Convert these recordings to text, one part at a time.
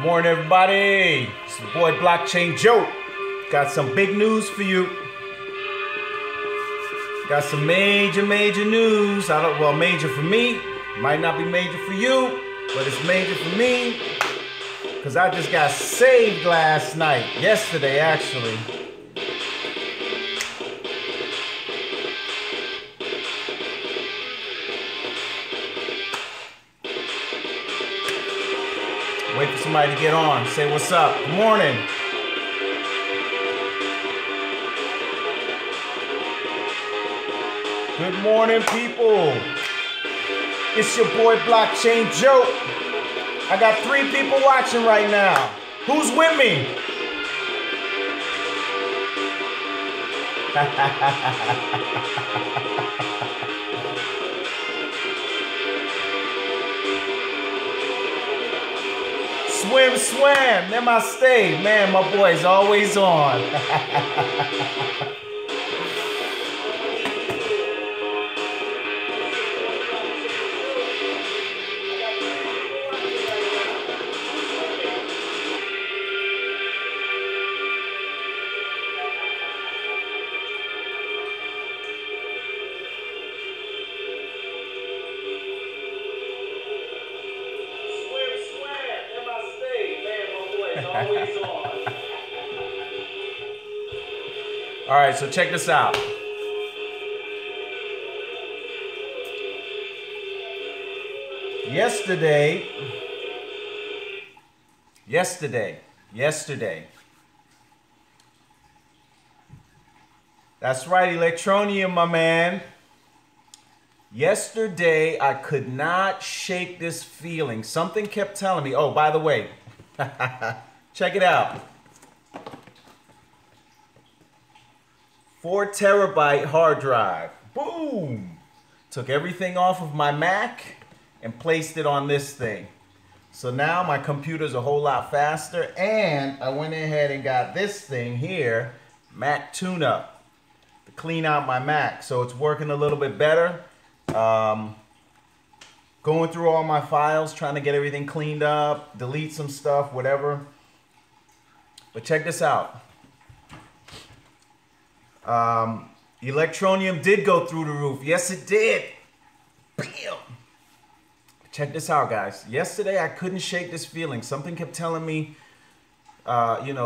Morning, everybody. It's your boy Blockchain Joe. Got some big news for you. Got some major news. Well, major for me. Might not be major for you, but it's major for me because I just got saved last night. Yesterday, actually. Wait for somebody to get on. Say what's up. Good morning. Good morning, people. It's your boy Blockchain Joe. I got 3 people watching right now. Who's with me? Swim, namaste. Man, my boy's always on. All right, so check this out. Yesterday. That's right, Electroneum, my man. Yesterday, I could not shake this feeling. Something kept telling me, oh, by the way, check it out. 4 terabyte hard drive. Boom! Took everything off of my Mac and placed it on this thing. So now my computer's a whole lot faster, and I went ahead and got this thing here, Mac Tune-Up, to clean out my Mac. So it's working a little bit better. Going through all my files, trying to get everything cleaned up, delete some stuff, whatever. But check this out. Electroneum did go through the roof. Yes, it did. Bam. Check this out, guys. Yesterday, I couldn't shake this feeling. Something kept telling me,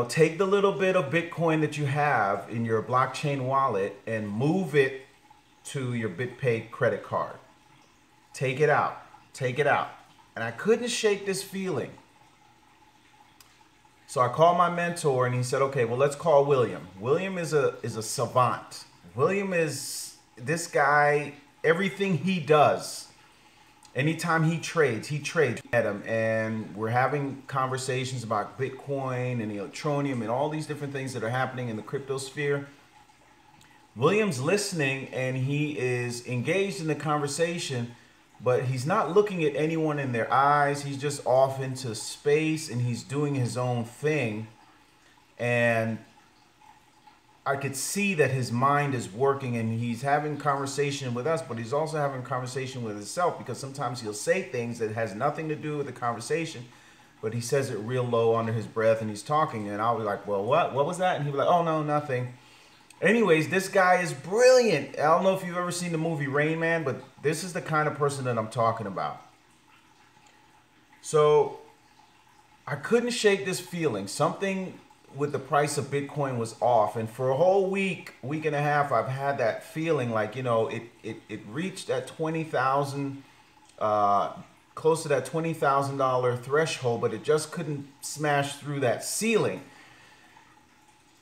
take the little bit of Bitcoin that you have in your blockchain wallet and move it to your BitPay credit card. Take it out. Take it out. And I couldn't shake this feeling. So I called my mentor and he said, okay, well, let's call William. William is a savant. William is this guy, everything he does, anytime he trades at him. And we're having conversations about Bitcoin and Electroneum and all these different things that are happening in the crypto sphere. William's listening and he is engaged in the conversation, but he's not looking at anyone in their eyes. He's just off into space and he's doing his own thing. And I could see that his mind is working and he's having conversation with us, but he's also having conversation with himself, because sometimes he'll say things that has nothing to do with the conversation, but he says it real low under his breath and he's talking. And I'll be like, well, what was that? And he'll be like, oh, no, nothing. Anyways, this guy is brilliant. I don't know if you've ever seen the movie Rain Man, but this is the kind of person that I'm talking about. So I couldn't shake this feeling. Something with the price of Bitcoin was off. And for a whole week and a half, I've had that feeling like, it reached that 20,000, close to that $20,000 threshold, but it just couldn't smash through that ceiling.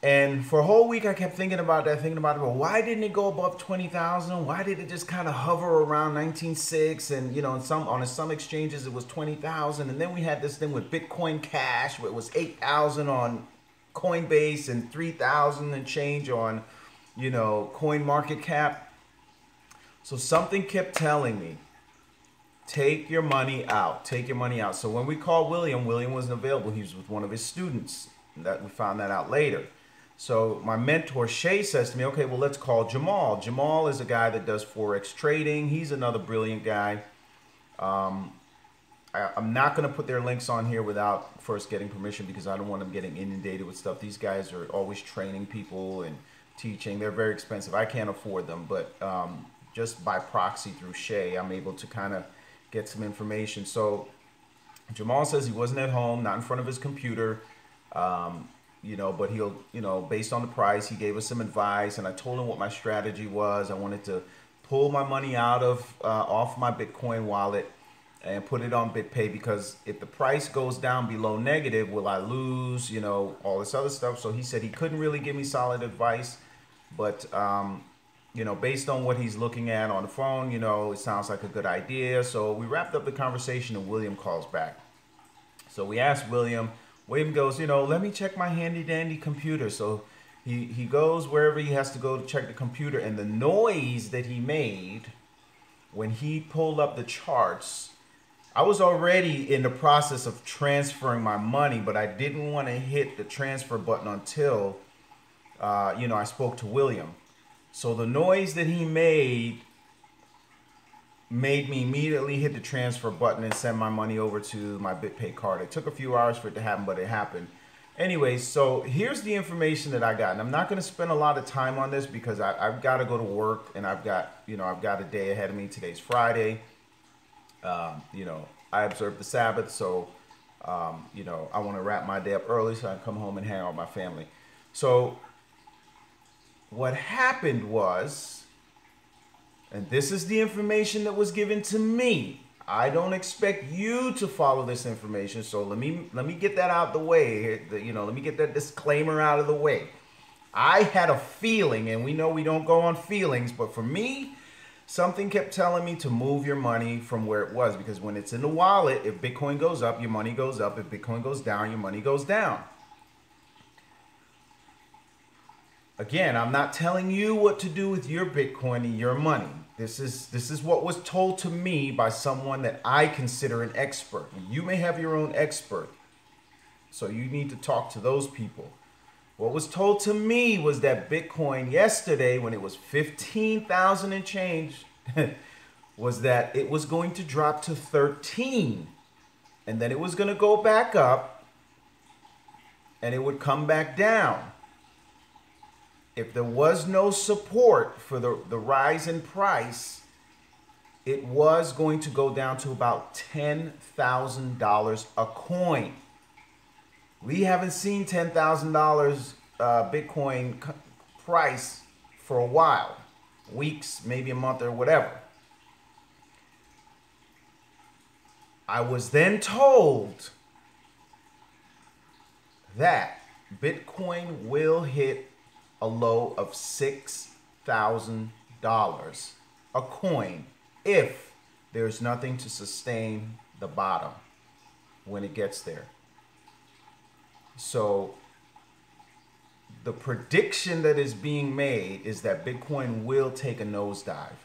And for a whole week, I kept thinking about that, well, why didn't it go above 20,000? Why did it just kind of hover around 19.6? And, on some exchanges, it was 20,000. And then we had this thing with Bitcoin Cash, where it was 8,000 on Coinbase and 3,000 and change on, Coin Market Cap. So something kept telling me, take your money out, take your money out. So when we called William, William wasn't available. He was with one of his students. We found that out later. So my mentor, Shay, says to me, okay, well, let's call Jamal. Jamal is a guy that does Forex trading. He's another brilliant guy. I'm not going to put their links on here without first getting permission, because I don't want them getting inundated with stuff. These guys are always training people and teaching. They're very expensive. I can't afford them, but just by proxy through Shay, I'm able to kind of get some information. So Jamal says he wasn't at home, not in front of his computer, you know, but he'll, you know, based on the price, he gave us some advice, and I told him what my strategy was. I wanted to pull my money out of off my BitCoin wallet and put it on BitPay, because if the price goes down below negative, will I lose, you know, all this other stuff. So he said he couldn't really give me solid advice, but you know, based on what he's looking at on the phone, you know, it sounds like a good idea. So we wrapped up the conversation, and William calls back. So we asked William. William goes, you know, let me check my handy dandy computer. So he goes wherever he has to go to check the computer, and the noise that he made when he pulled up the charts, I was already in the process of transferring my money, but I didn't want to hit the transfer button until, you know, I spoke to William. So the noise that he made me immediately hit the transfer button and send my money over to my BitPay card. It took a few hours for it to happen, but it happened. Anyway, so here's the information that I got. And I'm not going to spend a lot of time on this, because I've got to go to work, and I've got a day ahead of me. Today's Friday. You know, I observe the Sabbath, so, you know, I want to wrap my day up early so I can come home and hang out with my family. So what happened was, and this is the information that was given to me. I don't expect you to follow this information, so let me get that out of the way. You know, let me get that disclaimer out of the way. I had a feeling, and we know we don't go on feelings, but for me, something kept telling me to move your money from where it was, because when it's in the wallet, if Bitcoin goes up, your money goes up. If Bitcoin goes down, your money goes down. Again, I'm not telling you what to do with your Bitcoin and your money. This is what was told to me by someone that I consider an expert. You may have your own expert, so you need to talk to those people. What was told to me was that Bitcoin yesterday, when it was 15,000 and change, was that it was going to drop to 13, and then it was going to go back up, and it would come back down. If there was no support for the rise in price, it was going to go down to about $10,000 a coin. We haven't seen $10,000 Bitcoin price for a while, weeks, maybe a month or whatever. I was then told that Bitcoin will hit a low of $6,000 a coin if there's nothing to sustain the bottom when it gets there. So the prediction that is being made is that Bitcoin will take a nosedive.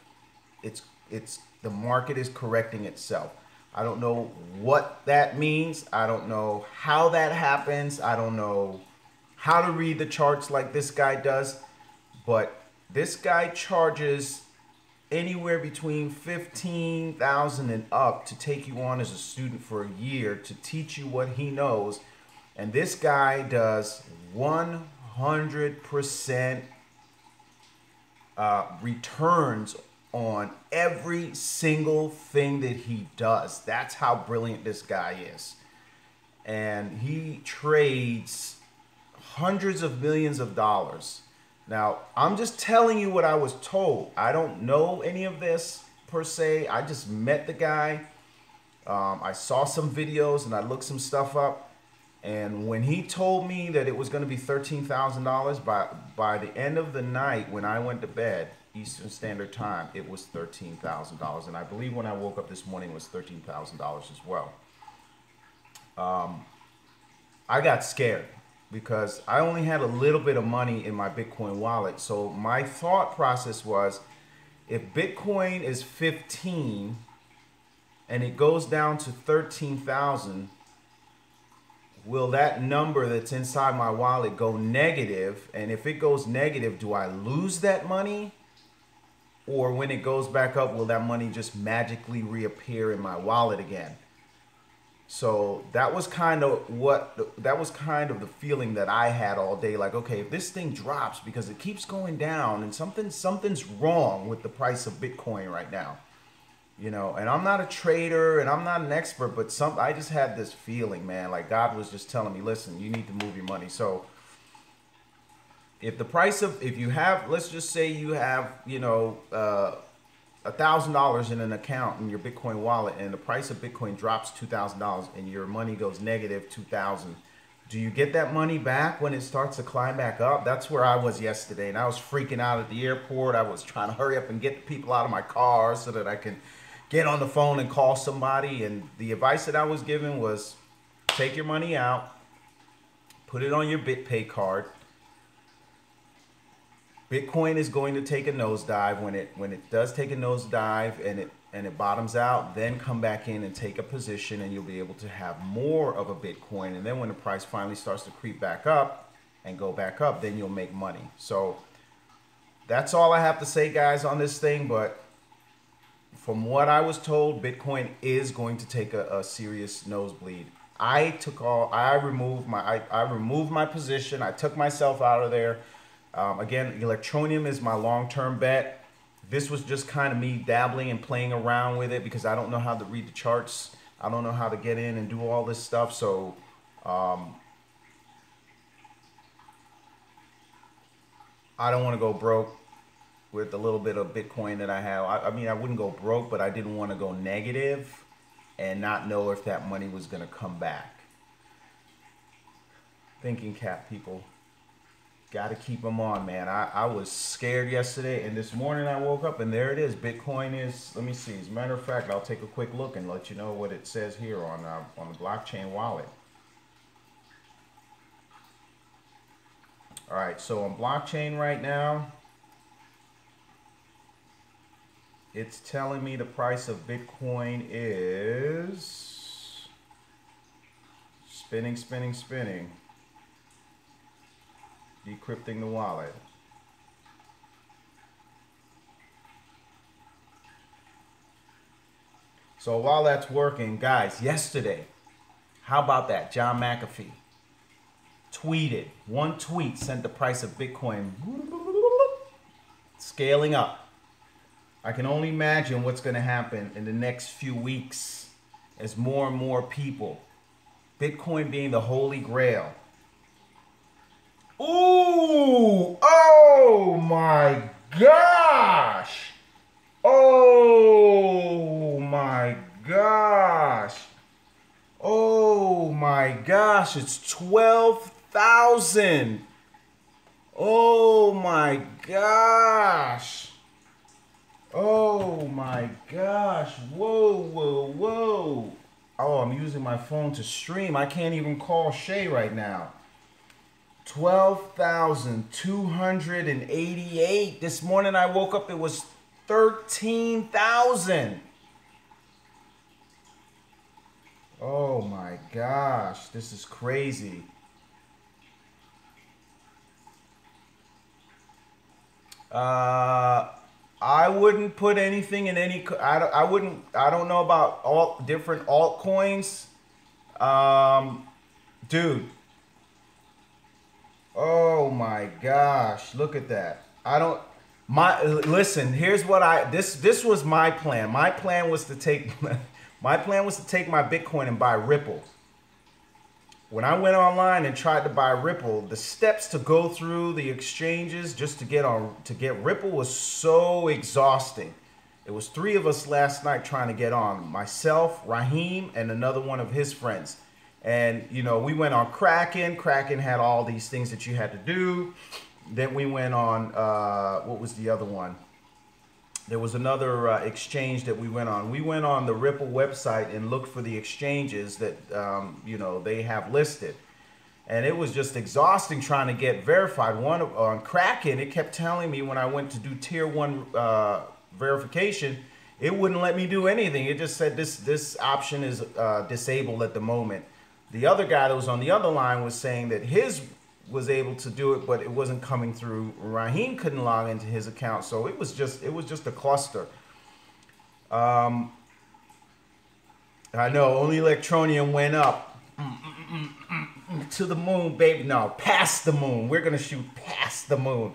The market is correcting itself. I don't know what that means. I don't know how that happens. I don't know how to read the charts like this guy does, but this guy charges anywhere between $15,000 and up to take you on as a student for a year to teach you what he knows. And this guy does 100% returns on every single thing that he does. That's how brilliant this guy is. And he trades hundreds of millions of dollars. Now, I'm just telling you what I was told. I don't know any of this per se. I just met the guy. I saw some videos and I looked some stuff up. And when he told me that it was going to be $13,000 by the end of the night, when I went to bed, Eastern Standard Time, it was $13,000. And I believe when I woke up this morning, it was $13,000 as well. I got scared, because I only had a little bit of money in my Bitcoin wallet. So my thought process was, if Bitcoin is 15 and it goes down to 13,000, will that number that's inside my wallet go negative? And if it goes negative, do I lose that money? Or when it goes back up, will that money just magically reappear in my wallet again? So that was kind of the feeling that I had all day. Like, okay, if this thing drops because it keeps going down and something's wrong with the price of Bitcoin right now. You know, and I'm not a trader and I'm not an expert, but I just had this feeling, man, like God was just telling me, listen, you need to move your money. So if you have, let's just say you have, you know, $1,000 in an account in your Bitcoin wallet, and the price of Bitcoin drops $2,000 and your money goes negative 2,000. Do you get that money back when it starts to climb back up? That's where I was yesterday, and I was freaking out at the airport. I was trying to hurry up and get the people out of my car so that I can get on the phone and call somebody. And the advice that I was given was take your money out, put it on your BitPay card. Bitcoin is going to take a nosedive. When it does take a nosedive and it bottoms out, then come back in and take a position, and you'll be able to have more of a Bitcoin. And then when the price finally starts to creep back up and go back up, then you'll make money. So that's all I have to say, guys, on this thing. But from what I was told, Bitcoin is going to take a serious nosebleed. I removed my position. I took myself out of there. Again, Electroneum is my long-term bet. This was just kind of me dabbling and playing around with it because I don't know how to read the charts. I don't know how to get in and do all this stuff. So I don't want to go broke with the little bit of Bitcoin that I have. I mean, I wouldn't go broke, but I didn't want to go negative and not know if that money was going to come back. Thinking cap, people. Got to keep them on, man. I was scared yesterday, and this morning I woke up, and there it is. Bitcoin is, let me see. As a matter of fact, I'll take a quick look and let you know what it says here on the blockchain wallet. All right, so on blockchain right now, it's telling me the price of Bitcoin is spinning. Decrypting the wallet. So while that's working, guys, yesterday, how about that? John McAfee tweeted, one tweet sent the price of Bitcoin scaling up. I can only imagine what's going to happen in the next few weeks as more and more people, Bitcoin being the holy grail. Ooh, oh my gosh. Oh my gosh. Oh my gosh, it's 12,000. Oh my gosh. Oh my gosh. Whoa. Oh, I'm using my phone to stream. I can't even call Shay right now. 12,288. This morning I woke up, it was 13,000. Oh my gosh, this is crazy. I wouldn't put anything in any, I don't know about all different altcoins. Dude. Oh my gosh, look at that. Listen, here's what this was my plan. My plan was to take my Bitcoin and buy Ripple. When I went online and tried to buy Ripple, the steps to go through the exchanges just to get Ripple was so exhausting. It was 3 of us last night trying to get on. Myself, Raheem, and another one of his friends. And, you know, we went on Kraken. Kraken had all these things that you had to do. Then we went on, what was the other one? There was another exchange that we went on. We went on the Ripple website and looked for the exchanges that, you know, they have listed. And it was just exhausting trying to get verified. One on Kraken, it kept telling me when I went to do tier 1 verification, it wouldn't let me do anything. It just said this option is disabled at the moment. The other guy that was on the other line was saying that his was able to do it, but it wasn't coming through. Raheem couldn't log into his account, so it was just a cluster. I know, only Electroneum went up to the moon, baby. No, past the moon. We're gonna shoot past the moon.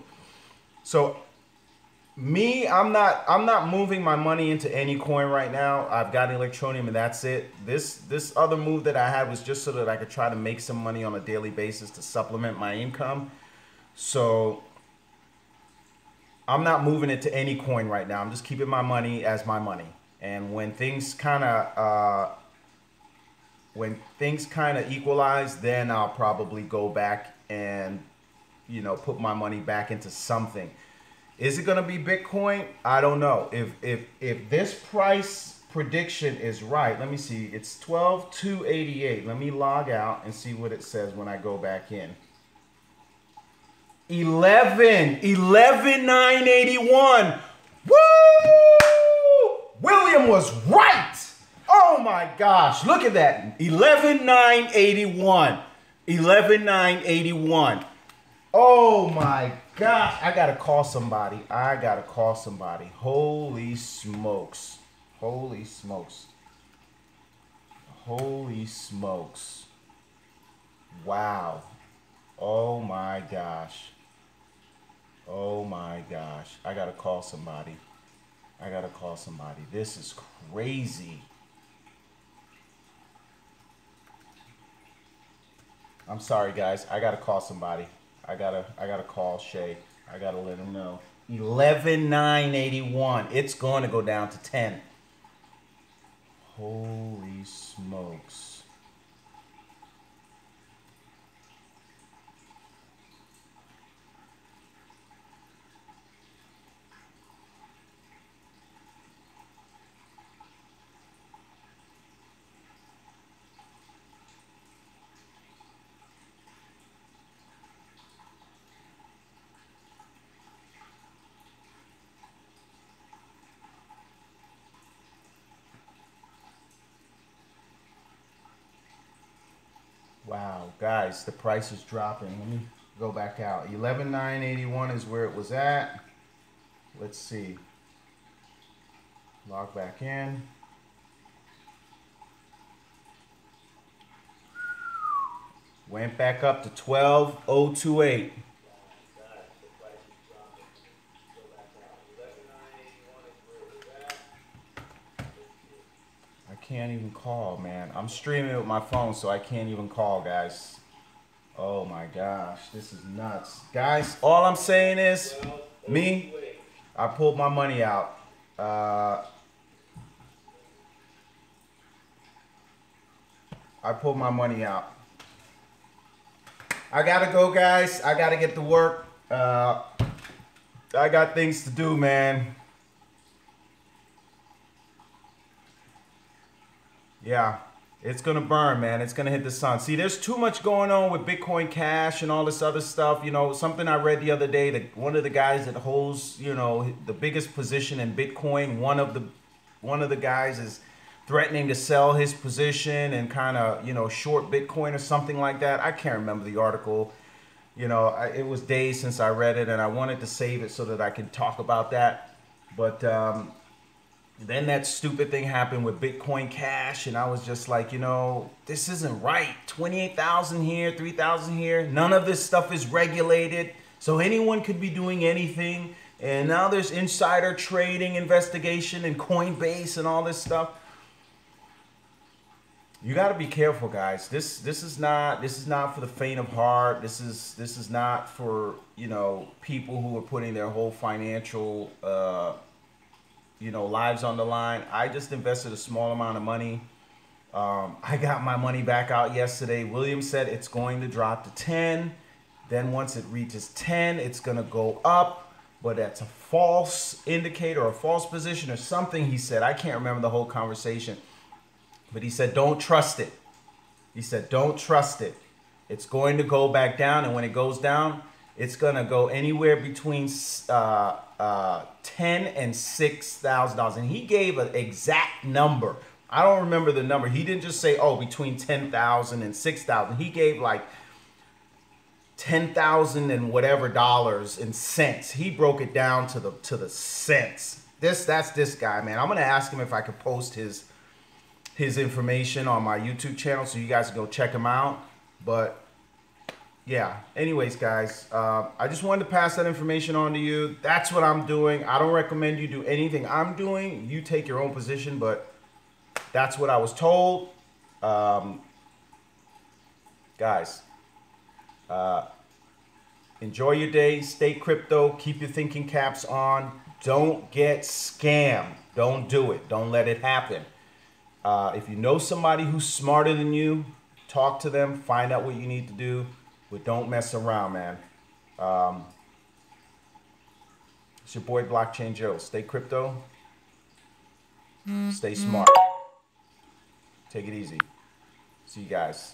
So me, I'm not moving my money into any coin right now. I've got Electroneum and that's it. This other move that I had was just so that I could try to make some money on a daily basis to supplement my income. So I'm not moving it to any coin right now. I'm just keeping my money as my money. And when things kind of equalize, then I'll probably go back and, you know, put my money back into something. Is it going to be Bitcoin? I don't know. If this price prediction is right, let me see. It's 12,288. Let me log out and see what it says when I go back in. 11,981. Woo! William was right. Oh my gosh, look at that. 11,981. 11,981. Oh my gosh, I gotta call somebody. I gotta call somebody. Holy smokes. Holy smokes. Holy smokes. Wow. Oh my gosh. Oh my gosh. I gotta call somebody. I gotta call somebody. This is crazy. I'm sorry guys. I gotta call somebody. I gotta call Shay. I gotta let him know. 11,981. It's going to go down to 10. Holy smokes. Wow, guys, the price is dropping. Let me go back out. 11,981 is where it was at. Let's see. Log back in. Went back up to 12,028. Can't even call, man. I'm streaming with my phone, so I can't even call, guys. Oh my gosh, this is nuts. Guys, all I'm saying is, me, I pulled my money out. I pulled my money out. I gotta go, guys. I gotta get to work. I got things to do, man. Yeah, it's going to burn, man. It's going to hit the sun. See, there's too much going on with Bitcoin Cash and all this other stuff. You know, something I read the other day, that one of the guys that holds, you know, the biggest position in Bitcoin, one of the guys is threatening to sell his position and kind of, you know, short Bitcoin or something like that. I can't remember the article. You know, it was days since I read it, and I wanted to save it so that I could talk about that. But then that stupid thing happened with Bitcoin Cash, and I was just like, you know, this isn't right. 28,000 here, 3,000 here. None of this stuff is regulated, so anyone could be doing anything. And now there's insider trading investigation and Coinbase and all this stuff. You got to be careful, guys. This is not for the faint of heart. This is not for, you know, people who are putting their whole financial you know, lives on the line. I just invested a small amount of money. I got my money back out yesterday. William said it's going to drop to 10. Then once it reaches 10, it's going to go up. But that's a false indicator or a false position or something he said. I can't remember the whole conversation. But he said, don't trust it. He said, don't trust it. It's going to go back down. And when it goes down, it's going to go anywhere between 10 and $6,000. And he gave an exact number. I don't remember the number. He didn't just say, oh, between 10,000 and 6,000. He gave like 10,000 and whatever dollars in cents. He broke it down to the cents. That's this guy, man. I'm going to ask him if I could post his his information on my YouTube channel, so you guys can go check him out. But yeah, anyways, guys, I just wanted to pass that information on to you. That's what I'm doing. I don't recommend you do anything I'm doing. You take your own position, but that's what I was told. Guys, enjoy your day. Stay crypto. Keep your thinking caps on. Don't get scammed. Don't do it. Don't let it happen. If you know somebody who's smarter than you, talk to them. Find out what you need to do. But don't mess around, man. It's your boy Blockchain Joe. Stay crypto. Stay smart. Take it easy. See you guys.